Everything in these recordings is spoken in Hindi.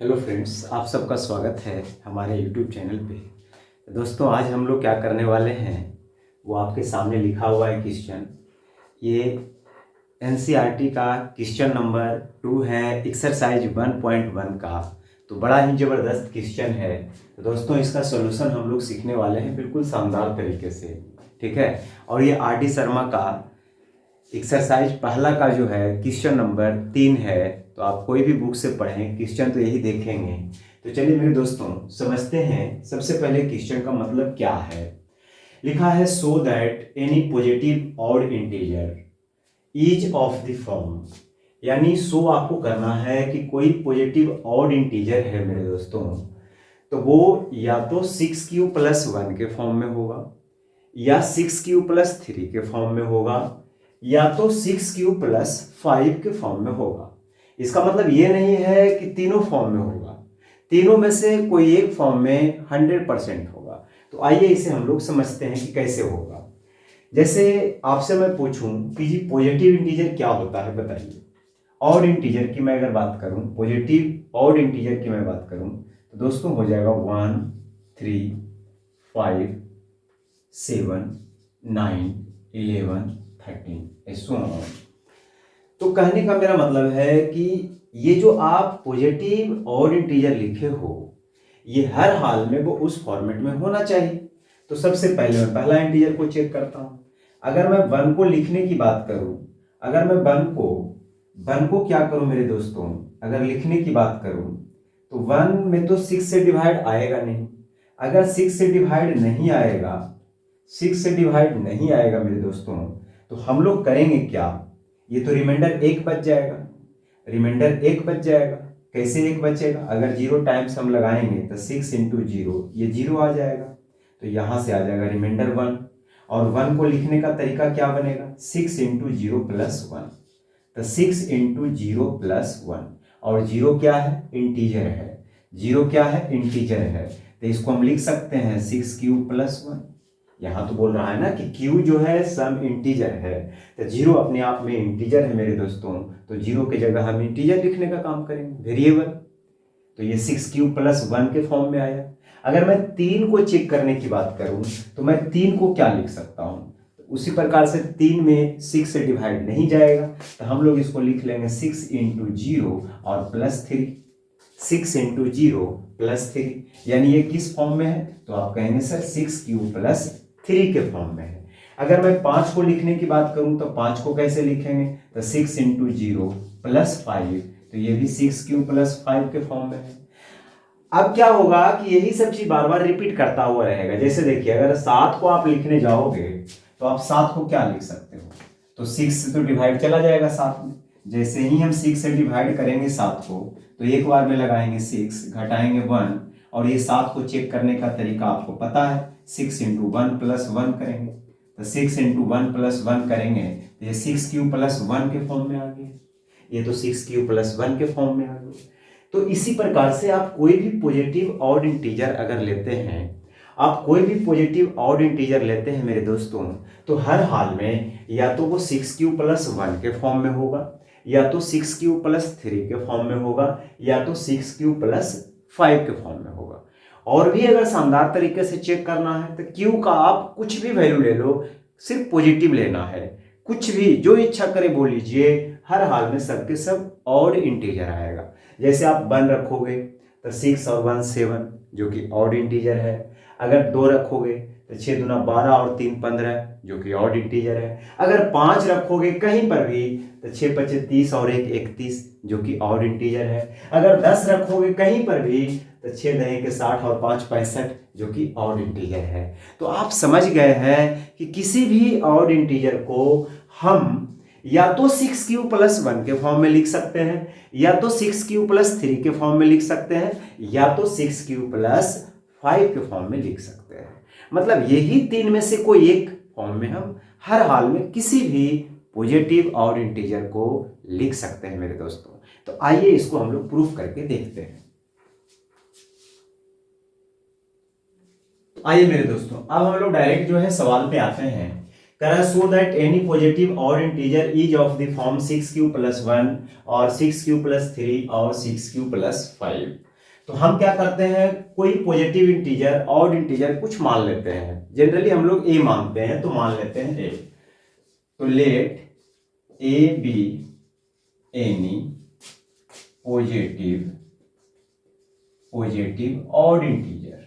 हेलो फ्रेंड्स, आप सबका स्वागत है हमारे यूट्यूब चैनल पे। तो दोस्तों, आज हम लोग क्या करने वाले हैं वो आपके सामने लिखा हुआ है क्वेश्चन। ये एनसीईआरटी का क्वेश्चन नंबर 2 है, एक्सरसाइज 1.1 का। तो बड़ा ही ज़बरदस्त क्वेश्चन है। तो दोस्तों, इसका सॉल्यूशन हम लोग सीखने वाले हैं बिल्कुल शानदार तरीके से, ठीक है। और ये आर डी शर्मा का एक्सरसाइज पहला का जो है क्वेश्चन नंबर 3 है। तो आप कोई भी बुक से पढ़ें, क्वेश्चन तो यही देखेंगे। तो चलिए मेरे दोस्तों, समझते हैं सबसे पहले क्वेश्चन का मतलब क्या है। लिखा है so that any positive odd integer each of the form, यानी सो आपको करना है कि कोई पॉजिटिव ऑड इंटीजर है मेरे दोस्तों, तो वो या तो 6q+1 के फॉर्म में होगा, या 6q+3 के फॉर्म में होगा, या तो 6q+5 के फॉर्म में होगा। इसका मतलब ये नहीं है कि तीनों फॉर्म में होगा, तीनों में से कोई एक फॉर्म में 100% होगा। तो आइए इसे हम लोग समझते हैं कि कैसे होगा। जैसे आपसे मैं पूछूं कि जी पॉजिटिव इंटीजर क्या होता है बताइए। ऑड इंटीजर की मैं अगर बात करूं, पॉजिटिव ऑड इंटीजर की मैं बात करूं, तो दोस्तों हो जाएगा 1, 3, 5, 7, 9, 11, 13 ऐसो। तो कहने का मेरा मतलब है कि ये जो आप पॉजिटिव ऑड इंटीजर लिखे हो, ये हर हाल में वो उस फॉर्मेट में होना चाहिए। तो सबसे पहले मैं पहला इंटीजर को चेक करता हूं। अगर मैं 1 को लिखने की बात करूं, अगर मैं 1 को क्या करूं मेरे दोस्तों, अगर लिखने की बात करूं तो 1 में तो 6 से डिवाइड आएगा नहीं। अगर 6 से डिवाइड नहीं आएगा, 6 से डिवाइड नहीं आएगा मेरे दोस्तों, तो हम लोग करेंगे क्या, ये तो रिमाइंडर 1 बच जाएगा। रिमाइंडर 1 बच जाएगा। कैसे 1 बचेगा, अगर 0 टाइम्स हम लगाएंगे तो 6 × 0, ये 0 आ जाएगा। तो यहाँ से आ जाएगा रिमाइंडर 1। और 1 को लिखने का तरीका क्या बनेगा, 6 × 0+1। तो 6 × 0+1, और 0 क्या है, इंटीजर है। 0 क्या है, इंटीजर है। तो इसको हम लिख सकते हैं 6q+1। यहाँ तो बोल रहा है ना कि q जो है सम इंटीजर है, तो 0 अपने आप में इंटीजर है मेरे दोस्तों। तो 0 की जगह हम इंटीजर लिखने का काम करेंगे, वेरिएबल। तो ये 6q+1 के फॉर्म में आया। अगर मैं 3 को चेक करने की बात करूं, तो मैं 3 को क्या लिख सकता हूं, तो उसी प्रकार से 3 में 6 से डिवाइड नहीं जाएगा, तो हम लोग इसको लिख लेंगे 6 × 0 और +3। 6 × 0+3, यानी ये किस फॉर्म में है, तो आप कहेंगे सर 6q+3 के फॉर्म में है। अगर मैं 5 को लिखने की बात करूं तो 5 को कैसे लिखेंगे, तो 6 × 0+5, तो ये भी 6q+5 के फॉर्म में है। अब क्या होगा कि यही सब चीज बार बार रिपीट करता हुआ रहेगा। जैसे देखिए, अगर 7 को आप लिखने जाओगे तो आप 7 को क्या लिख सकते हो, तो 6 से तो डिवाइड चला जाएगा 7 में। जैसे ही हम 6 से डिवाइड करेंगे 7 को, तो एक बार में लगाएंगे 6, घटाएंगे 1, और ये 7 को चेक करने का तरीका आपको पता है, 6 × 1+1 करेंगे। तो 6 × 1+1 करेंगे तो ये 6q+1 के फॉर्म में आ गया। ये तो 6q+1 के फॉर्म में आ गया। तो इसी प्रकार से आप कोई भी पॉजिटिव ऑड इंटीजर अगर लेते हैं, आप कोई भी पॉजिटिव ऑड इंटीजर लेते हैं मेरे दोस्तों, तो हर हाल में या तो वो 6q+1 के फॉर्म में होगा, या तो 6q+3 के फॉर्म में होगा, या तो 6q+5 के फॉर्म में होगा। और भी अगर शानदार तरीके से चेक करना है तो q का आप कुछ भी वैल्यू ले लो, सिर्फ पॉजिटिव लेना है, कुछ भी जो इच्छा करे बोल लीजिए, हर हाल में सबके सब ऑड इंटीजर आएगा। जैसे आप 1 रखोगे तो 6 और 1 7, जो कि ऑड इंटीजर है। अगर 2 रखोगे तो 6 दूना 12 और 3 15, जो कि ऑड इंटीजर है। अगर 5 रखोगे कहीं पर भी तो 6 × 5 30 और 1 31, जो कि ऑड इंटीजर है। अगर 10 रखोगे कहीं पर भी तो 6 × 2 = 60 और 5 65, जो कि ऑड इंटीजर है। तो आप समझ गए हैं कि किसी भी ऑड इंटीजर को हम या तो 6q+1 के फॉर्म में लिख सकते हैं, या तो 6q+3 के फॉर्म में लिख सकते हैं, या तो 6q+5 के फॉर्म में लिख सकते हैं। मतलब यही 3 में से कोई एक फॉर्म में हम हर हाल में किसी भी पॉजिटिव ऑड इंटीजर को लिख सकते हैं मेरे दोस्तों। तो आइए इसको हम लोग प्रूफ करके देखते हैं। आइए मेरे दोस्तों, अब हम लोग डायरेक्ट जो है सवाल पे आते हैं। करा so that any positive odd integer is of the form 6q+1 और 6q+3 और 6q+5। तो हम क्या करते हैं, कोई पॉजिटिव इंटीजर ऑड इंटीजर कुछ मान लेते हैं। जनरली हम लोग ए मानते हैं, तो मान लेते हैं ए। तो let A B any positive odd integer.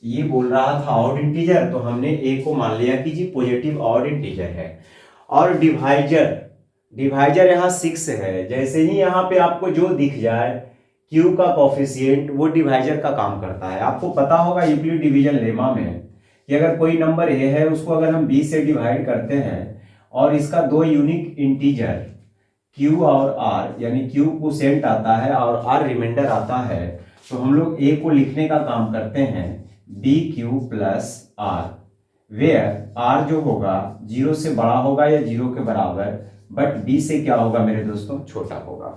ये बोल रहा था ऑड इंटीजर, तो हमने ए को मान लिया कि जी पॉजिटिव ऑड इंटीजर है। और डिवाइजर यहाँ 6 है। जैसे ही यहाँ पे आपको जो दिख जाए Q का कोफिशिएंट, वो डिवाइजर का काम करता है। आपको पता होगा यूक्लिड डिवीजन लेमा में कि अगर कोई नंबर ए है, उसको अगर हम b से डिवाइड करते हैं और इसका दो यूनिक इंटीजर Q और R, यानी Q कोसेंट आता है और R रिमाइंडर आता है, तो हम लोग a को लिखने का काम करते हैं BQ plus R, where R जो होगा 0 से बड़ा होगा या 0 के बराबर, बट B से क्या होगा मेरे दोस्तों, छोटा होगा।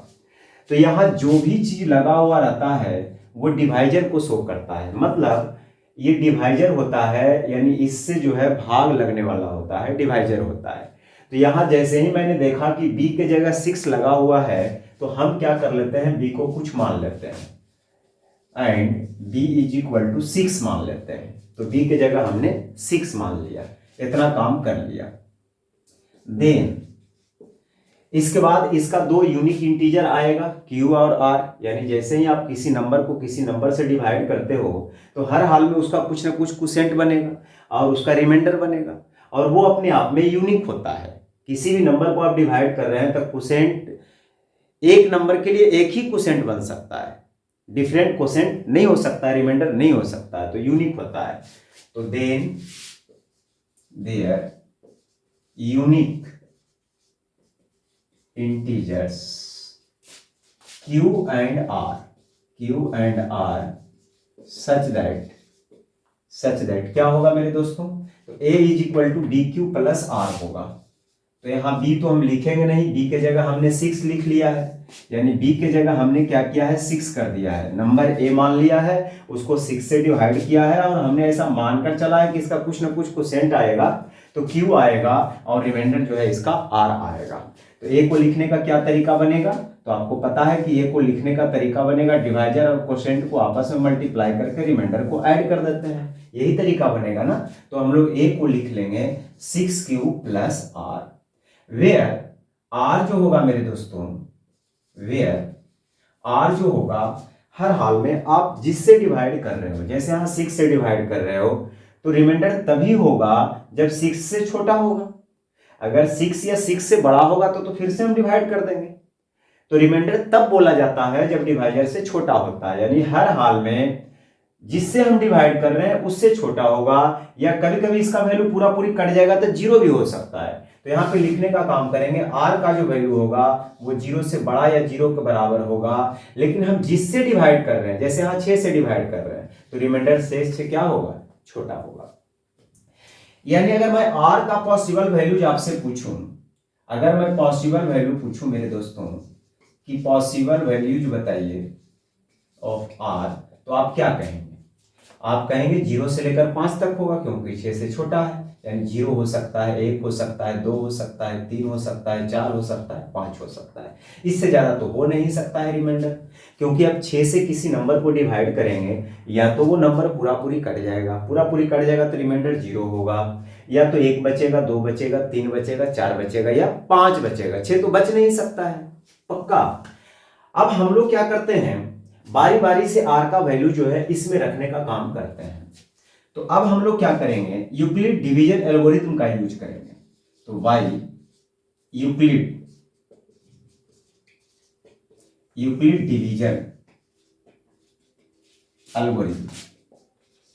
तो यहाँ जो भी चीज लगा हुआ रहता है वो डिवाइजर को शो करता है। मतलब ये डिवाइजर होता है, यानी इससे जो है भाग लगने वाला होता है, डिवाइजर होता है। तो यहाँ जैसे ही मैंने देखा कि B के जगह 6 लगा हुआ है, तो हम क्या कर लेते हैं, B को कुछ मान लेते हैं and B is equal to 6 मान लेते हैं। तो B के जगह हमने 6 मान लिया, इतना काम कर लिया। देन इसके बाद इसका दो यूनिक इंटीजर आएगा Q और R, यानी जैसे ही आप किसी नंबर को किसी नंबर से डिवाइड करते हो तो हर हाल में उसका कुछ ना कुछ कोसेंट बनेगा और उसका रिमाइंडर बनेगा, और वो अपने आप में यूनिक होता है। किसी भी नंबर को आप डिवाइड कर रहे हैं तो कोसेंट एक नंबर के लिए एक ही कोसेंट बन सकता है, डिफरेंट कोसेंट नहीं हो सकता है, रिमाइंडर नहीं हो सकता है, तो यूनिक होता है। तो then there unique integers Q and R such that क्या होगा मेरे दोस्तों, तो A is equal to BQ plus R होगा। तो यहाँ B तो हम लिखेंगे नहीं, B के जगह हमने 6 लिख लिया है, यानी B के जगह हमने क्या किया है, 6 कर दिया है। नंबर A मान लिया है, उसको 6 से डिवाइड किया है और हमने ऐसा मानकर चला है कि इसका कुछ ना कुछ कोसेंट आएगा, तो Q आएगा और रिमाइंडर जो है इसका R आएगा। तो A को लिखने का क्या तरीका बनेगा, तो आपको पता है कि A को लिखने का तरीका बनेगा डिवाइजर और कोसेंट को आपस में मल्टीप्लाई करके रिमाइंडर को ऐड कर देते हैं, यही तरीका बनेगा ना। तो हम लोग A को लिख लेंगे 6Q plus R, where R जो होगा मेरे दोस्तों, वेयर R जो होगा हर हाल में आप जिससे डिवाइड कर रहे हो, जैसे यहाँ 6 से डिवाइड कर रहे हो तो रिमाइंडर तभी होगा जब 6 से छोटा होगा। अगर 6 या 6 से बड़ा होगा तो फिर से हम डिवाइड कर देंगे। तो रिमाइंडर तब बोला जाता है जब डिवाइजर से छोटा होता है, यानी हर हाल में जिससे हम डिवाइड कर रहे हैं उससे छोटा होगा, या कभी कभी इसका वैल्यू पूरा पूरी कट जाएगा तो 0 भी हो सकता है। तो यहाँ पे लिखने का काम करेंगे R का जो वैल्यू होगा वो 0 से बड़ा या 0 के बराबर होगा, लेकिन हम जिससे डिवाइड कर रहे हैं, जैसे यहाँ 6 से डिवाइड कर रहे हैं तो रिमाइंडर 6 से क्या होगा, छोटा होगा। यानी अगर मैं R का पॉसिबल वैल्यूज आपसे पूछूं, अगर मैं पॉसिबल वैल्यू पूछूं मेरे दोस्तों कि पॉसिबल वैल्यूज बताइए ऑफ R, तो आप क्या कहेंगे, आप कहेंगे 0 से लेकर 5 तक होगा, क्योंकि 6 से छोटा है। यानी 0 हो सकता है, 1 हो सकता है, 2 हो सकता है, 3 हो सकता है, 4 हो सकता है, 5 हो सकता है, इससे ज्यादा तो हो नहीं सकता है रिमाइंडर, क्योंकि आप 6 से किसी नंबर को डिवाइड करेंगे या तो वो नंबर पूरा पूरी कट जाएगा, पूरा पूरी कट जाएगा तो रिमाइंडर 0 होगा, या तो 1 बचेगा, 2 बचेगा, 3 बचेगा, 4 बचेगा या 5 बचेगा, 6 तो बच नहीं सकता है पक्का। अब हम लोग क्या करते हैं, बारी बारी से R का वैल्यू जो है इसमें रखने का काम करते हैं। तो अब हम लोग क्या करेंगे, यूक्लिड डिवीजन एल्गोरिथम का यूज करेंगे। तो why Euclid division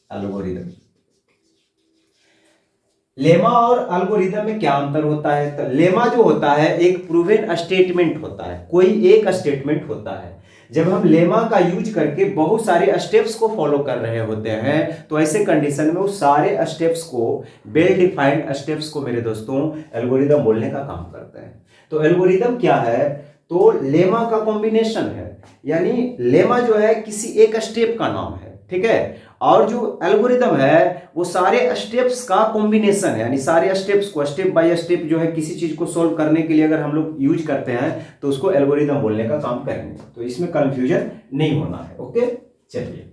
algorithm. Lemma और एल्गोरिथम में क्या अंतर होता है, तो लेमा जो होता है एक प्रूवन स्टेटमेंट होता है, कोई एक स्टेटमेंट होता है। जब हम लेमा का यूज करके बहुत सारे स्टेप्स को फॉलो कर रहे होते हैं, तो ऐसे कंडीशन में उस सारे स्टेप्स को, वेल डिफाइंड स्टेप्स को मेरे दोस्तों एल्गोरिथम बोलने का काम करते हैं। तो एल्गोरिथम क्या है, तो लेमा का कॉम्बिनेशन है, यानी लेमा जो है किसी एक स्टेप का नाम है, ठीक है। और जो एल्गोरिदम है वो सारे स्टेप्स का कॉम्बिनेशन है, यानी सारे स्टेप्स को स्टेप बाय स्टेप जो है किसी चीज को सोल्व करने के लिए अगर हम लोग यूज करते हैं तो उसको एल्गोरिदम बोलने का काम करेंगे। तो इसमें कंफ्यूजन नहीं होना है। ओके, चलिए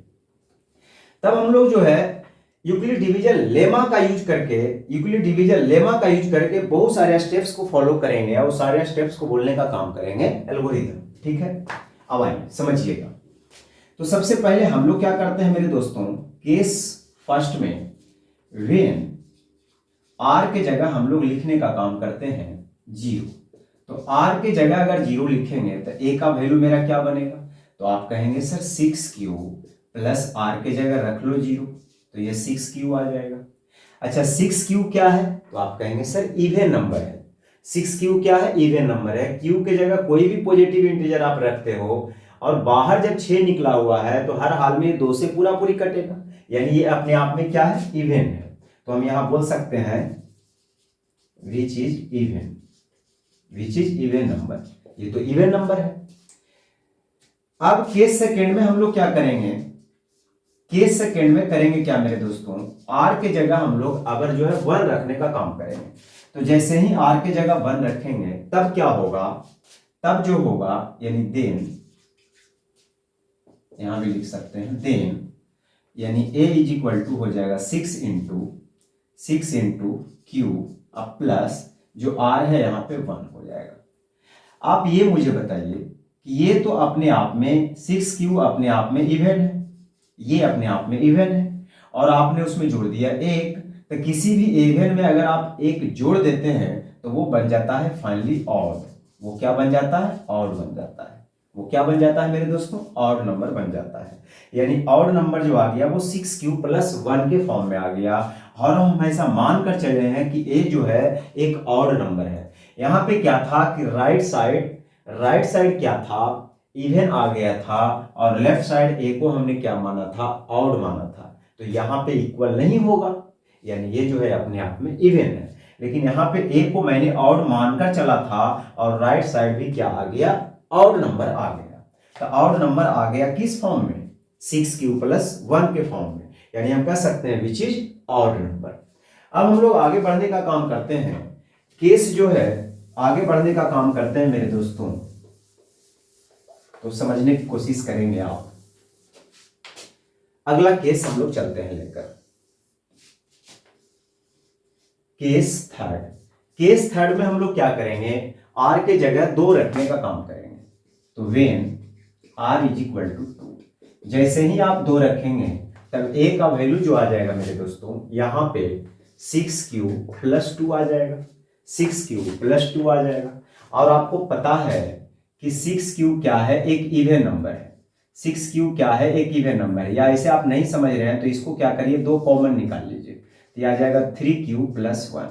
तब हम लोग जो है यूक्लिड डिवीजन लेमा का यूज करके बहुत सारे स्टेप्स को फॉलो करेंगे और सारे स्टेप्स को बोलने का काम करेंगे एल्गोरिदम। ठीक है, अब आइए समझिएगा। तो सबसे पहले हम लोग क्या करते हैं मेरे दोस्तों, केस फर्स्ट में व्हेन आर के जगह हम लोग लिखने का काम करते हैं 0। तो आर के जगह अगर 0 लिखेंगे तो ए का वैल्यू मेरा क्या बनेगा, तो आप कहेंगे सर 6Q प्लस आर के जगह रख लो 0, तो ये 6Q आ जाएगा। अच्छा 6Q क्या है, तो आप कहेंगे सर इवन नंबर है। 6Q क्या है, इवन नंबर है। Q के जगह कोई भी पॉजिटिव इंटीजर आप रखते हो और बाहर जब 6 निकला हुआ है तो हर हाल में 2 से पूरा पूरी कटेगा, यानी ये अपने आप में क्या है, इवन है। तो हम यहां बोल सकते हैं विच इज इवन नंबर, ये तो इवन नंबर है। अब केस सेकेंड में हम लोग क्या करेंगे, केस सेकेंड में करेंगे क्या मेरे दोस्तों, आर के जगह हम लोग अगर जो है 1 रखने का काम करेंगे। तो जैसे ही आर के जगह 1 रखेंगे तब क्या होगा, तब जो होगा यानी देन, यहां भी लिख सकते हैं देन, यानी a इज इक्वल टू हो जाएगा 6 इंटू क्यू अब प्लस जो r है यहां पे 1 हो जाएगा। आप ये मुझे बताइए कि ये तो अपने आप में 6Q अपने आप में इवन है, ये अपने आप में इवन है और आपने उसमें जोड़ दिया 1, तो किसी भी इवन में अगर आप 1 जोड़ देते हैं तो वो बन जाता है फाइनली ऑड। वो क्या बन जाता है, ऑड बन जाता है। वो क्या बन जाता है मेरे दोस्तों, ऑड नंबर बन जाता है। यानी ऑड नंबर जो आ गया वो 6Q प्लस 1 के फॉर्म में आ गया और हम ऐसा मानकर चले हैं कि ए जो है एक ऑड नंबर है। यहां पे क्या था कि राइट साइड क्या था, इवन आ गया था और लेफ्ट साइड ए को हमने क्या माना था, ऑड माना था। तो यहाँ पे इक्वल नहीं होगा, यानी ये जो है अपने आप में इवन है। लेकिन यहाँ पे ए को मैंने ऑड मानकर चला था और राइट साइड भी क्या आ गया, ऑड नंबर आ गया। तो ऑड नंबर आ गया किस फॉर्म में, 6Q प्लस 1 के फॉर्म में, यानी हम कह सकते हैं विच इज ऑड नंबर। अब हम लोग आगे बढ़ने का काम करते हैं, केस जो है आगे बढ़ने का काम करते हैं मेरे दोस्तों, तो समझने की कोशिश करेंगे आप। अगला केस हम लोग चलते हैं लेकर केस थर्ड में हम लोग क्या करेंगे, आर के जगह 2 रखने का काम करेंगे। तो when R is equal to 2, जैसे ही आप 2 रखेंगे तब ए का वैल्यू जो आ जाएगा मेरे दोस्तों, यहां पे 6Q प्लस 2 आ जाएगा, 6Q प्लस 2 आ जाएगा। और आपको पता है कि 6Q क्या है, एक इवन नंबर है। 6Q क्या है, एक इवन नंबर है। या ऐसे आप नहीं समझ रहे हैं तो इसको क्या करिए, 2 कॉमन निकाल लीजिए, तो यह आ जाएगा 3Q प्लस 1।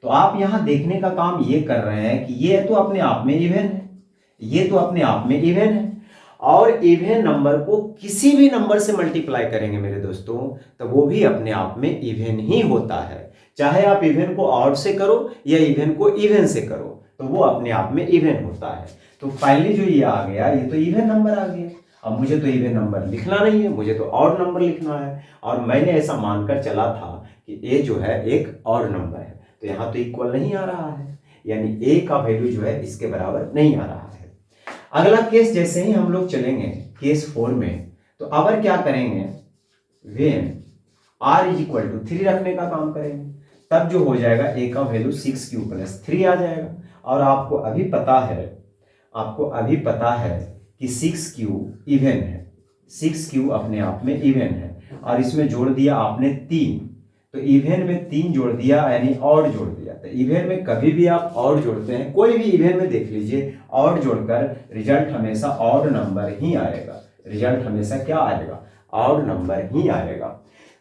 तो आप यहां देखने का काम ये कर रहे हैं कि ये तो अपने आप में इवन है, ये तो अपने आप में इवन है और इवन नंबर को किसी भी नंबर से मल्टीप्लाई करेंगे मेरे दोस्तों तो वो भी अपने आप में इवन ही होता है। चाहे आप इवन को ऑड से करो या इवन को इवन से करो तो वो अपने आप में इवन होता है। तो फाइनली जो ये आ गया, ये तो इवन नंबर आ गया। अब मुझे तो इवन नंबर लिखना नहीं है, मुझे तो ऑड नंबर लिखना है और मैंने ऐसा मानकर चला था कि ए जो है एक ऑड नंबर है, तो यहाँ तो इक्वल नहीं आ रहा है, यानी ए का वैल्यू जो है इसके बराबर नहीं आ रहा है। अगला केस जैसे ही हम लोग चलेंगे केस 4 में, तो अब क्या करेंगे, when R is equal to 3 रखने का काम करेंगे। तब जो हो जाएगा ए का वैल्यू 6Q प्लस 3 आ जाएगा। और आपको अभी पता है कि 6Q इवन है, 6Q अपने आप में इवन है और इसमें जोड़ दिया आपने 3, तो इवन में 3 जोड़ दिया यानी ऑड जोड़ दिया। तो इवन में कभी भी आप ऑड जोड़ते हैं, कोई भी इवन में देख लीजिए, ऑड जोड़कर रिजल्ट हमेशा ऑड नंबर ही आएगा। रिजल्ट हमेशा क्या आएगा, ऑड नंबर ही आएगा।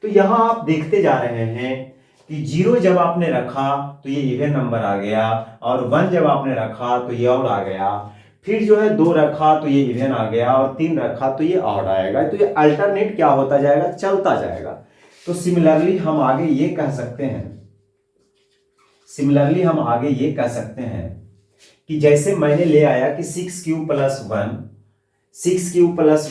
तो यहां आप देखते जा रहे हैं कि 0 जब आपने रखा तो ये इवन नंबर आ गया और 1 जब आपने रखा तो ये ऑड आ गया, फिर जो है 2 रखा तो ये इवन आ गया और 3 रखा तो ये ऑड आएगा। तो ये अल्टरनेट क्या होता जाएगा, चलता जाएगा। तो सिमिलरली हम आगे ये कह सकते हैं कि जैसे मैंने ले आया कि 6Q प्लस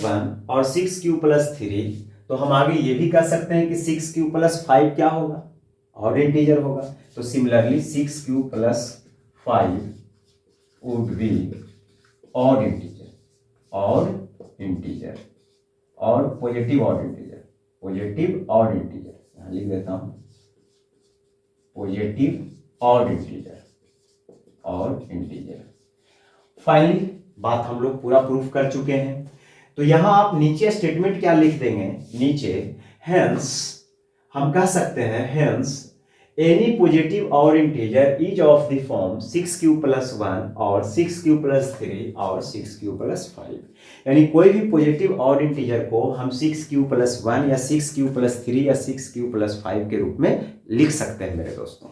1 और 6Q प्लस 3, तो हम आगे ये भी कह सकते हैं कि 6 क्यू प्लस 5 क्या होगा, ऑड इंटीजर होगा। तो similarly 6 q plus 5 would be odd integer, odd integer और positive odd integer, positive odd integer, यहाँ लिख देता हूं positive odd integer, odd integer. Finally बात हम लोग पूरा प्रूफ कर चुके हैं। तो यहां आप नीचे स्टेटमेंट क्या लिख देंगे, नीचे हेंस हम कह सकते हैं hence any positive odd integer is of the form 6 q plus 1 और 6 क्यू प्लस 3 और 6 क्यू प्लस 5। यानी कोई भी पॉजिटिव ऑड इंटीजर को हम 6 क्यू प्लस 1 या 6 क्यू प्लस 3 या 6 क्यू प्लस 5 के रूप में लिख सकते हैं मेरे दोस्तों।